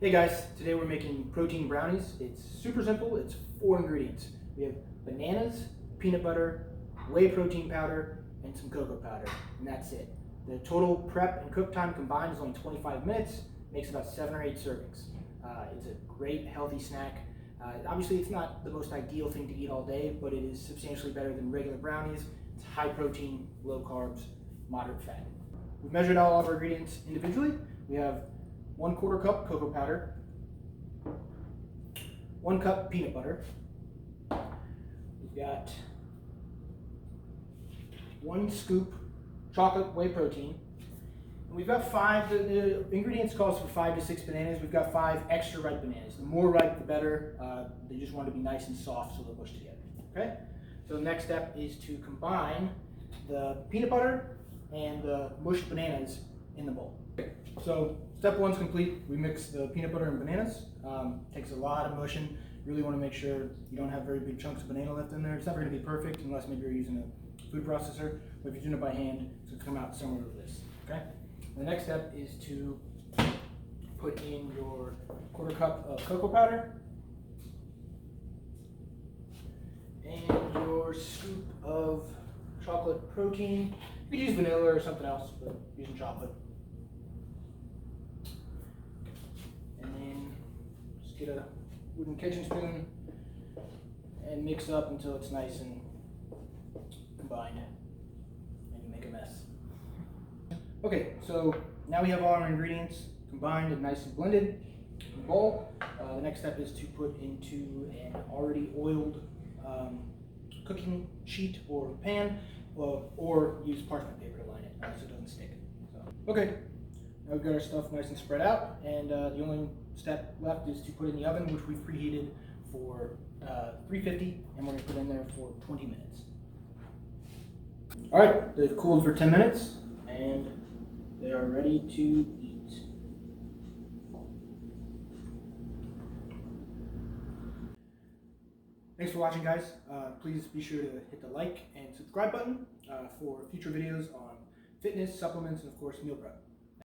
Hey guys, today we're making protein brownies. It's super simple. It's 4 ingredients. We have bananas, peanut butter, whey protein powder, and some cocoa powder, and that's it. The total prep and cook time combined is only 25 minutes, makes about 7 or 8 servings. It's a great healthy snack. Obviously it's not the most ideal thing to eat all day, but it is substantially better than regular brownies. It's high protein, low carbs, moderate fat. We've measured all of our ingredients individually. We have 1/4 cup cocoa powder, 1 cup peanut butter, we've got 1 scoop chocolate whey protein, and we've got 5, the ingredients calls for 5 to 6 bananas. We've got 5 extra ripe bananas. The more ripe the better. They just want to be nice and soft so they'll mush together. Okay? So the next step is to combine the peanut butter and the mushed bananas in the bowl. Okay. So step 1's complete. We mix the peanut butter and bananas. Takes a lot of mushing. Really want to make sure you don't have very big chunks of banana left in there. It's never going to be perfect unless maybe you're using a food processor, but if you're doing it by hand, it's going to come out similar to this. Okay. The next step is to put in your 1/4 cup of cocoa powder and your scoop of chocolate protein. You could use vanilla or something else, but using chocolate. And then just get a wooden kitchen spoon and mix up until it's nice and combined, and you make a mess. Okay, so now we have all our ingredients combined and nice and blended in the bowl. The next step is to put into an already oiled cooking sheet or pan, or use parchment paper to line it so it doesn't stick. Okay, now we've got our stuff nice and spread out, and the only step left is to put in the oven, which we've preheated for 350, and we're going to put in there for 20 minutes. Alright, they've cooled for 10 minutes, and they are ready to eat. Thanks for watching, guys. Please be sure to hit the like and subscribe button for future videos on fitness, supplements, and of course meal prep.